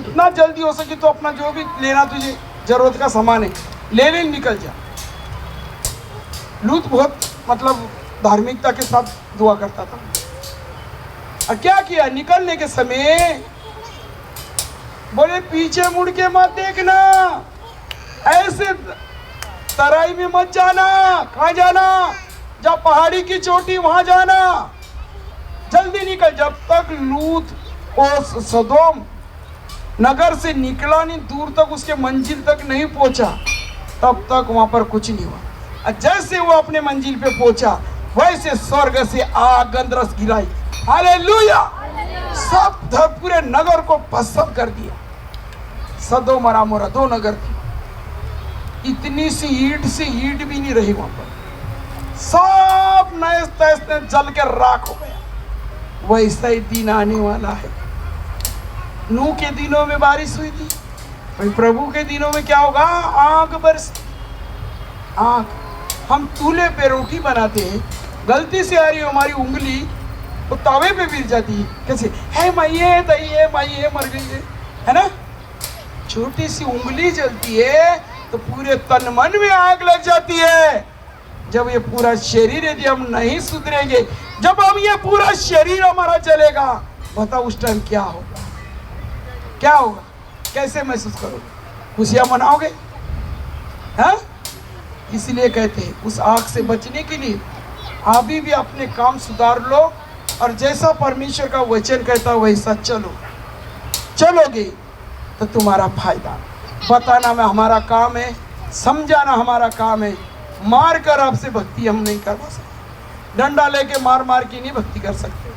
जितना जल्दी हो सके तो अपना जो भी लेना तुझे जरूरत का सामान है ले ले, निकल जा। लूत बहुत मतलब धार्मिकता के साथ दुआ करता था। और क्या किया, निकलने के समय बोले पीछे मुड़ के मत देखना, ऐसे तराई में मत जाना। कहाँ जाना? जब पहाड़ी की चोटी वहां जाना, जल्दी निकल। जब तक लूत और सदोम नगर से निकला नहीं, दूर तक उसके मंजिल तक नहीं पहुंचा, तब तक वहां पर कुछ नहीं हुआ। और जैसे वो अपने मंजिल पे पहुंचा, वैसे स्वर्ग से आग गंधरस गिराई। हालेलुया! सब पूरे नगर को भस्म कर दिया। सदोम और अमोरा दो नगर थी। इतनी सी ईंट से ईंट भी नहीं रही वहां पर, सब नए तैस जल के राख हो गया। वैसा ही दिन आने वाला है। नूह के दिनों में बारिश हुई थी, भाई प्रभु के दिनों में क्या होगा? आग बरस, आग। हम चूल्हे पे रोटी बनाते हैं, गलती से आ रही हमारी उंगली तो तवे पे गिर जाती है। कैसे है माइये दइये माइये मर गई है ना? छोटी सी उंगली जलती है तो पूरे तन मन में आग लग जाती है। जब ये पूरा शरीर, यदि हम नहीं सुधरेंगे, जब हम ये पूरा शरीर हमारा जलेगा, बताओ उस टाइम क्या होगा? क्या होगा? कैसे महसूस करोगे? खुशियां मनाओगे? हाँ? इसलिए कहते हैं उस आग से बचने के लिए अभी भी अपने काम सुधार लो, और जैसा परमेश्वर का वचन कहता है वैसा चलो। चलोगे तो तुम्हारा फायदा। बताना में हमारा काम है, समझाना हमारा काम है। मार कर आपसे भक्ति हम नहीं करवा सकते, डंडा लेके मार मार के नहीं भक्ति कर सकते।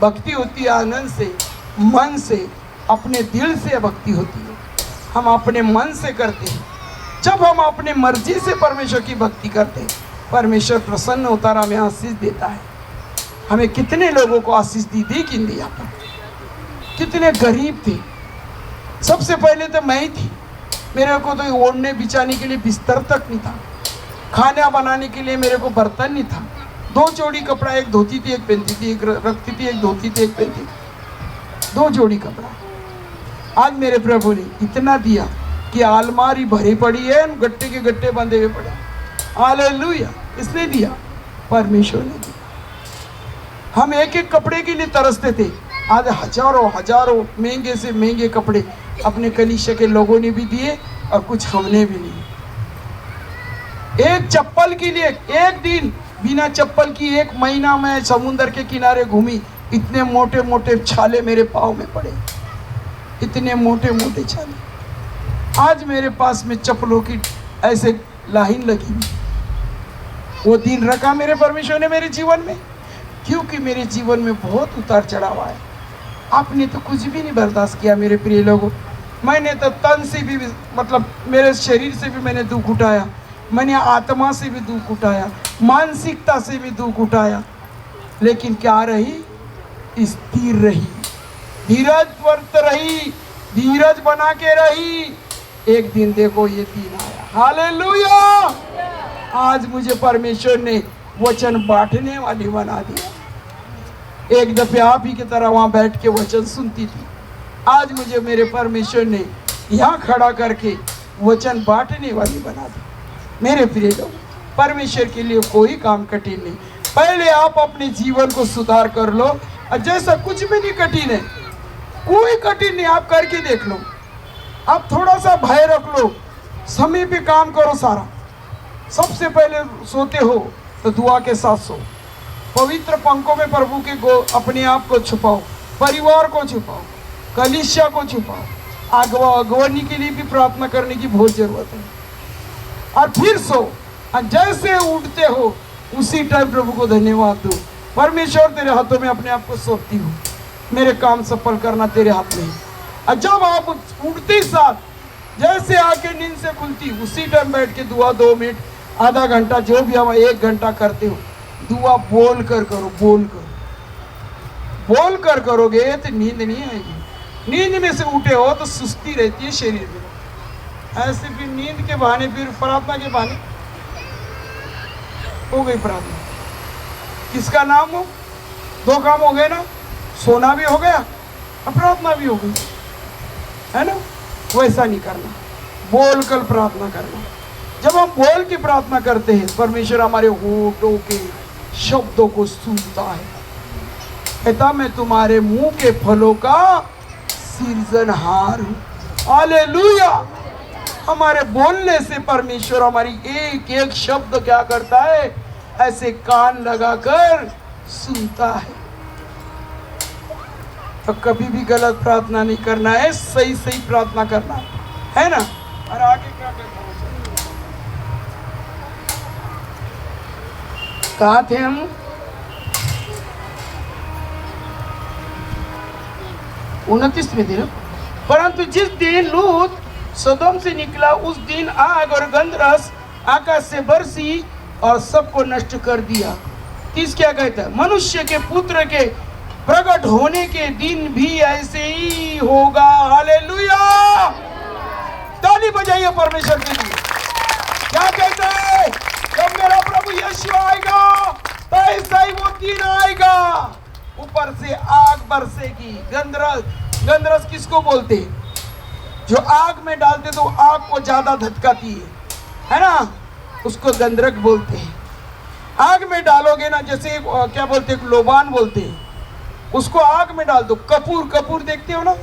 भक्ति होती है आनंद से, मन से, अपने दिल से भक्ति होती है। हम अपने मन से करते हैं। जब हम अपने मर्जी से परमेश्वर की भक्ति करते हैं, परमेश्वर प्रसन्न होता है, हमें आशीष देता है। हमें कितने लोगों को आशीष दी कि दिया पर, कितने गरीब थे। सबसे पहले तो मैं ही थी। मेरे को तो ओढ़ने बिछाने के लिए बिस्तर तक नहीं था, खाना बनाने के लिए मेरे को बर्तन नहीं था। 2 जोड़ी कपड़ा, एक धोती थी एक पहनती थी, एक रखती थी, एक धोती थी एक पहनती थी, 2 जोड़ी कपड़ा। आज मेरे प्रभु ने इतना दिया कि अलमारी भरी पड़ी है, गट्टे के गट्टे बंधे हुए पड़े। हालेलुया! इसने दिया, परमेश्वर ने दिया। हम एक एक कपड़े के लिए तरसते थे, आज हजारों हजारों महंगे से महंगे कपड़े अपने कलीसिया के लोगों ने भी दिए और कुछ हमने भी लिए। एक चप्पल के लिए एक दिन बिना चप्पल की 1 महीना में समुद्र के किनारे घूमी, इतने मोटे मोटे छाले मेरे पाँव में पड़े, इतने मोटे मोटे छाले। आज मेरे पास में चप्पलों की ऐसे लाइन लगी हुई। वो दिन रखा मेरे परमेश्वर ने मेरे जीवन में, क्योंकि मेरे जीवन में बहुत उतार चढ़ाव आया। आपने तो कुछ भी नहीं बर्दाश्त किया मेरे प्रिय लोगों। मैंने तो तन से भी मतलब मेरे शरीर से भी मैंने दुख उठाया, मैंने आत्मा से भी दुख उठाया, मानसिकता से भी दुख उठाया, लेकिन क्या रही? स्थिर रही, धीरज वर्त रही, धीरज बना के रही। एक दिन देखो ये दिन आया। हालेलुया! आज मुझे परमेश्वर ने वचन बांटने वाली बना दिया। एक दफे आप ही की तरह वहां बैठ के वचन सुनती थी, आज मुझे मेरे परमेश्वर ने यहाँ खड़ा करके वचन बांटने वाली बना दी। मेरे प्रिय लोग, परमेश्वर के लिए कोई काम कठिन नहीं। पहले आप अपने जीवन को सुधार कर लो, और जैसा कुछ भी नहीं कठिन है, कोई कठिन नहीं, आप करके देख लो। आप थोड़ा सा भय रख लो, समय पे काम करो सारा। सबसे पहले सोते हो तो दुआ के साथ सो, पवित्र पंखों में प्रभु के अपने आप को छुपाओ, परिवार को छुपाओ, कलीसिया को छुपाओ। अगवानी के लिए भी प्रार्थना करने की बहुत जरूरत है। और फिर सो, और जैसे उठते हो उसी टाइम प्रभु को धन्यवाद दो। परमेश्वर तेरे हाथों में अपने आप को सौंपती हूँ, मेरे काम सफल करना तेरे हाथ में है। और जब आप उठते साथ जैसे आके नींद से खुलती, उसी टाइम बैठ के दुआ 2 मिनट, आधा घंटा, जो भी हम 1 घंटा करते हो, दुआ बोल कर करो, बोल कर करोगे तो नींद नहीं आएगी। नींद में से उठे हो तो सुस्ती रहती है शरीर में। ऐसे फिर नींद के बहाने, फिर प्रार्थना के बहाने हो गई प्रार्थना। किसका नाम हो? 2 काम हो गए ना, सोना भी हो गया और प्रार्थना भी हो गई। है ना, वैसा नहीं करना, बोल कर प्रार्थना करना। जब हम बोल के प्रार्थना करते हैं, परमेश्वर हमारे होठों के शब्दों को सुनता है। कहता मैं तुम्हारे मुंह के फलों का सृजनहार हूं। हालेलुया। हमारे बोलने से परमेश्वर हमारी एक एक शब्द क्या करता है, ऐसे कान लगाकर सुनता है। तो कभी भी गलत प्रार्थना नहीं करना है, सही सही प्रार्थना करना है ना। और आगे क्या करना है, कहाँ थे हम? उनतीस में थे ना। परंतु जिस दिन लूत सदोम से निकला, उस दिन आग और गंधरस आकाश से बरसी और सबको नष्ट कर दिया। तीस क्या कहता है, मनुष्य के पुत्र के प्रकट होने के दिन भी ऐसे ही होगा। हालेलुया। ताली बजाइए परमेश्वर के लिए। क्या कहता है, जब मेरा प्रभु यीशु आएगा तो ऐसा ही वो दिन आएगा, ऊपर से आग बरसेगी। गंधरस किसको बोलते हैं? जो आग में डालते तो आग को ज्यादा धधकाती है ना, उसको गंधरक बोलते हैं। आग में डालोगे ना, जैसे क्या बोलते हैं, लोबान बोलते हैं, उसको आग में डाल दो। कपूर देखते हो ना,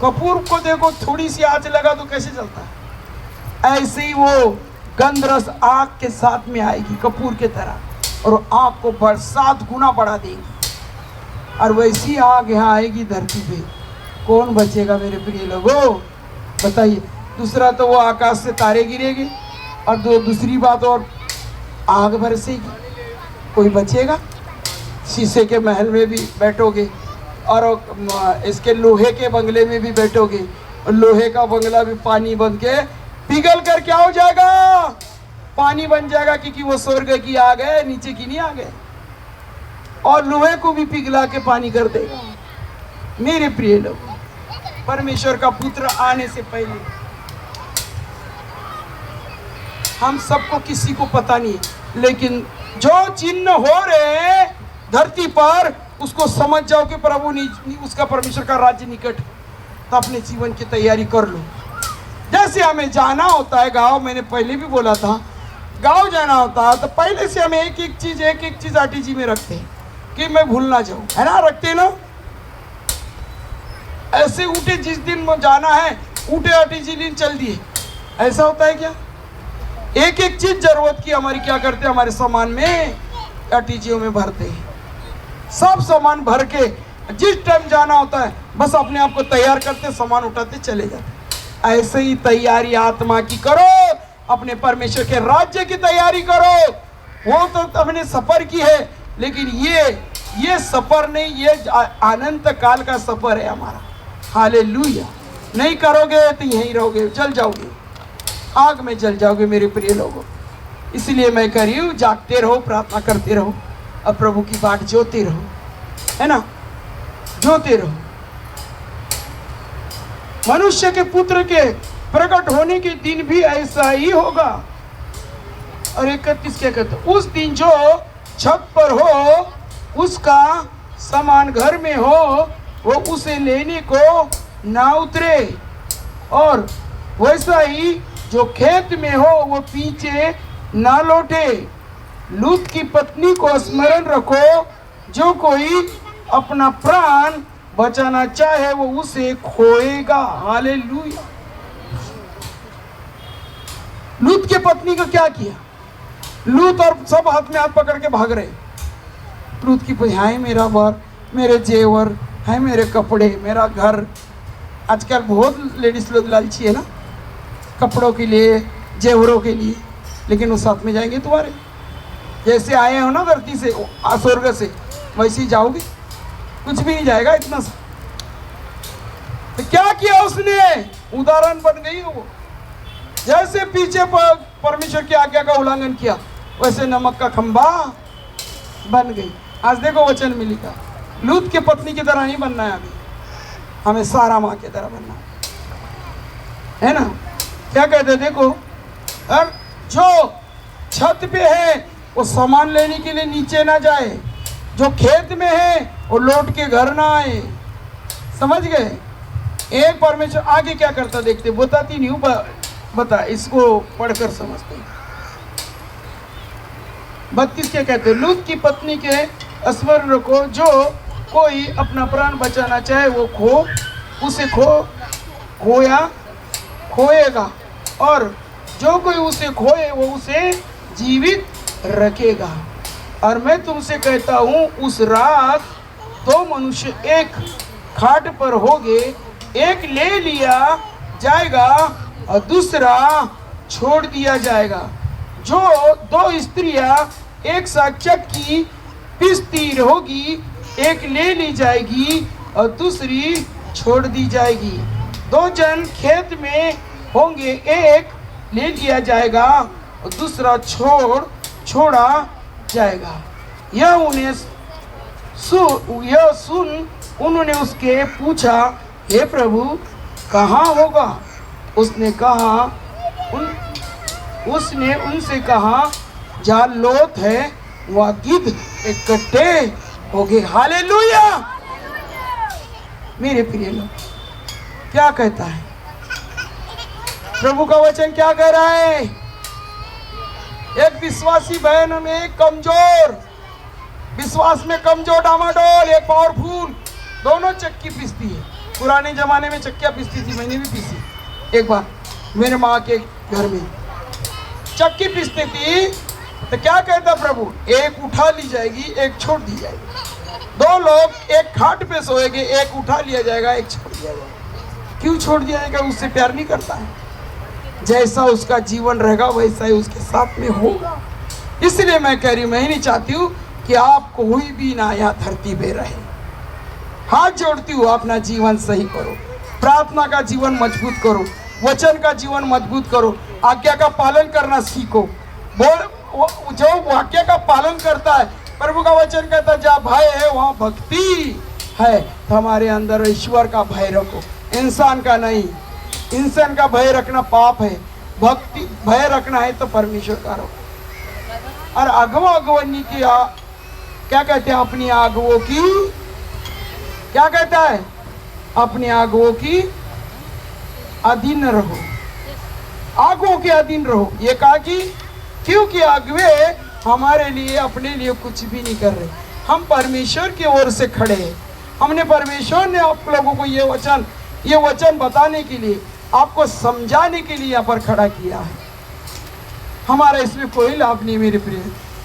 कपूर को देखो, थोड़ी सी आंच लगा तो कैसे चलता है, ऐसे ही वो गंधरस आग के साथ में आएगी कपूर के तरह, और आग को 7 गुना बढ़ा देगी। और वैसी आग यहाँ आएगी धरती पे, कौन बचेगा मेरे प्रिय लोगों, बताइए। दूसरा तो वो आकाश से तारे गिरेंगे, और दूसरी बात और आग बरसेगी, कोई बचेगा? शीशे के महल में भी बैठोगे, और इसके लोहे के बंगले में भी बैठोगे, और लोहे का बंगला भी पानी बन के पिघल कर क्या हो जाएगा, पानी बन जाएगा, क्योंकि वो स्वर्ग की आग है, नीचे की नहीं आग है। और लोहे को भी पिघला के पानी कर देगा। मेरे प्रिय लोग, परमेश्वर का पुत्र आने से पहले हम सबको किसी को पता नहीं, लेकिन जो चिन्ह हो रहे हैं धरती पर, उसको समझ जाओ कि प्रभु उसका परमेश्वर का राज्य निकट है। तो अपने जीवन की तैयारी कर लो। जैसे हमें जाना होता है गांव, मैंने पहले भी बोला था, गांव जाना होता है तो पहले से हम एक एक चीज आरटीजी में रखते हैं कि मैं भूल ना जाऊं, है ना, रखते हैं ना। ऐसे उठे जिस दिन जाना है, उठे आरटीजी दिन चल दिए, ऐसा होता है क्या? एक एक चीज जरूरत की हमारी क्या करते हैं, हमारे सामान में आरटीजीओ में भरते हैं। सब सामान भर के जिस टाइम जाना होता है बस अपने आप को तैयार करते, सामान उठाते चले जाते। ऐसे ही तैयारी आत्मा की करो, अपने परमेश्वर के राज्य की तैयारी करो। वो तो अपने सफर की है, लेकिन ये सफर नहीं, ये अनंत काल का सफर है हमारा। हालेलुया। नहीं करोगे तो यहीं रहोगे, जल जाओगे, आग में जल जाओगे मेरे प्रिय लोगों। इसलिए मैं कह रही हूँ, जागते रहो, प्रार्थना करते रहो, और प्रभु की बाट जोते रहो, है ना, जोते रहो। मनुष्य के पुत्र के प्रकट होने के दिन भी ऐसा ही होगा। और 31 क्या कहते, उस दिन जो छत पर हो, उसका सामान घर में हो, वो उसे लेने को ना उतरे, और वैसा ही जो खेत में हो वो पीछे ना लौटे। लूत की पत्नी को स्मरण रखो, जो कोई अपना प्राण बचाना चाहे वो उसे खोएगा। हालेलुया। लूत के पत्नी को क्या किया? लूत और सब हाथ में हाथ पकड़ के भाग रहे। लूत की पत्नी, हाय मेरा वर, मेरे जेवर, है मेरे कपड़े, मेरा घर। आजकल बहुत लेडीज लोग लालची है ना, कपड़ों के लिए, जेवरों के लिए, लेकिन वो साथ में जाएंगे तुम्हारे। जैसे आए हो ना धरती से, स्वर्ग से, वैसे ही जाओगे, कुछ भी नहीं जाएगा इतना सा। तो क्या किया उसने? उदाहरण बन गई वो। जैसे पीछे परमेश्वर की आज्ञा का उल्लंघन किया, वैसे नमक का खंभा बन गई। आज देखो वचन में लिखा, लूत के पत्नी की तरह नहीं बनना है, अभी हमें सारा माँ की तरह बनना है ना। क्या कहते देखो, और जो छत पे है वो सामान लेने के लिए नीचे ना जाए, जो खेत में है वो लौट के घर ना आए। समझ गए? एक परमेश्वर आगे क्या करता देखते, बताती नहीं हूँ, बता, इसको पढ़कर समझते। 32 क्या कहते, लूत की पत्नी के स्मरण को, जो कोई अपना प्राण बचाना चाहे वो खोएगा, और जो कोई उसे खोए वो उसे जीवित रखेगा। और मैं तुमसे कहता हूँ, उस रात 2 मनुष्य एक खाट पर होंगे, एक ले लिया जाएगा और दूसरा छोड़ दिया जाएगा। जो 2 स्त्रियां एक साथ चक्की पीसती होगी, एक ले ली जाएगी और दूसरी छोड़ दी जाएगी। 2 जन खेत में होंगे, एक ले लिया जाएगा और दूसरा छोड़ा जाएगा। यह सुन उन्होंने उसके पूछा, हे प्रभु, कहाँ होगा? उसने उनसे कहा, जहाँ लोथ है वहाँ गिद्ध इकट्ठे हो गए। हालेलुया। मेरे प्रिय लोग, क्या कहता है प्रभु का वचन? क्या कह रहा है? एक विश्वासी बहन में कमजोर, विश्वास में कमजोर डामाडोल, एक पावरफुल, दोनों चक्की पीसती है। पुराने जमाने में चक्कियाँ पीसती थी, मैंने भी पीसी एक बार मेरे माँ के घर में चक्की पीसती थी। तो क्या कहता प्रभु? एक उठा ली जाएगी, एक छोड़ दी जाएगी। 2 लोग एक खाट पे सोएंगे, एक उठा लिया जाएगा, एक छोड़ दिया जाएगा। क्यों छोड़ दिया जाएगा? उससे प्यार नहीं करता है। जैसा उसका जीवन रहेगा वैसा ही उसके साथ में होगा। इसलिए मैं कह रही हूँ, मैं नहीं चाहती हूँ कि आप कोई भी ना यहाँ धरती पे रहे। हाथ जोड़ती हूँ, अपना जीवन सही करो, प्रार्थना का जीवन मजबूत करो, वचन का जीवन मजबूत करो, आज्ञा का पालन करना सीखो। जो वाक्य का पालन करता है, प्रभु का वचन कहता है, जहाँ भय है वहाँ भक्ति है। तो हमारे अंदर ईश्वर का भय रखो, इंसान का नहीं। इंसान का भय रखना पाप है, भक्ति भय रखना है तो परमेश्वर का रखो। और अगवनी की क्या कहते हैं? अपनी आगुओं की, क्या कहता है? अपनी आगुओं की अधीन रहो, आगुओं के अधीन रहो। ये कहा कि क्योंकि अगुए हमारे लिए, अपने लिए कुछ भी नहीं कर रहे, हम परमेश्वर की ओर से खड़े हैं। हमने परमेश्वर ने आप लोगों को ये वचन बताने के लिए, आपको समझाने के लिए यहाँ पर खड़ा किया है। हमारा इसमें कोई लाभ नहीं मेरे प्रिय,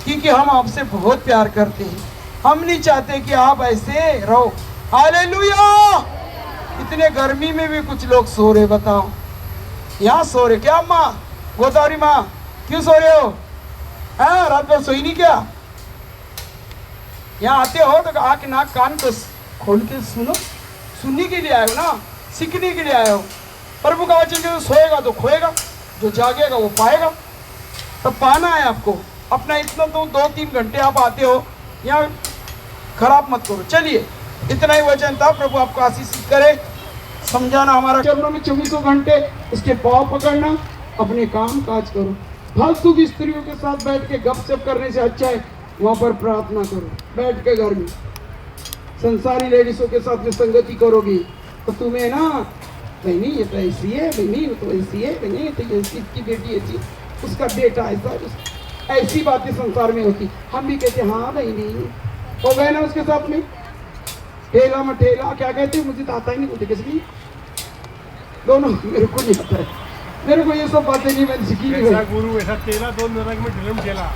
क्योंकि हम आपसे बहुत प्यार करते हैं। हम नहीं चाहते कि आप ऐसे रहो। हालेलुया। इतने गर्मी में भी कुछ लोग सो रहे, बताओ, यहाँ सो रहे क्या? माँ गोदावरी माँ, क्यों सो रहे हो? हाँ, रात भर सोई नहीं क्या? यहाँ आते हो तो आँख नाक कान को खोल के सुनो, सुनने के लिए आए हो ना, सीखने के लिए आए हो। प्रभु का वचन जो सोएगा तो खोएगा, जो जागेगा वो पाएगा। तो पाना है आपको अपना। इतना तो 2-3 घंटे आप आते हो, यहाँ खराब मत करो। चलिए, इतना ही वचन था। प्रभु आपको आशीष करे। समझाना हमारा चरणों में 24 घंटे, इसके पाँव पकड़ना, अपने काम काज करो। फालतू की स्त्रियों के साथ बैठ के गपशप करने से अच्छा है वहाँ पर प्रार्थना करो। बैठ के घर में संसारी लेडीजों के साथ में संगति करोगी तो तुम्हें ना, बहनी ये तो ऐसी है, बहनी ये तो ऐसी है, बहनी ये तो ऐसी, इसकी बेटी ऐसी, उसका बेटा ऐसा, ऐसी बातें संसार में होती। हम भी कहते हाँ बहनी, हो गए ना उसके साथ में ठेला में ठेला, क्या कहते, मुझे तो आता ही नहीं, मुझे किसी दोनों, मेरे को नहीं आता है, मेरे को ये सब बातें नहीं, मैंने सीखी नहीं। गुरु ऐसा तेला 2 नरक में ढिलम ठेला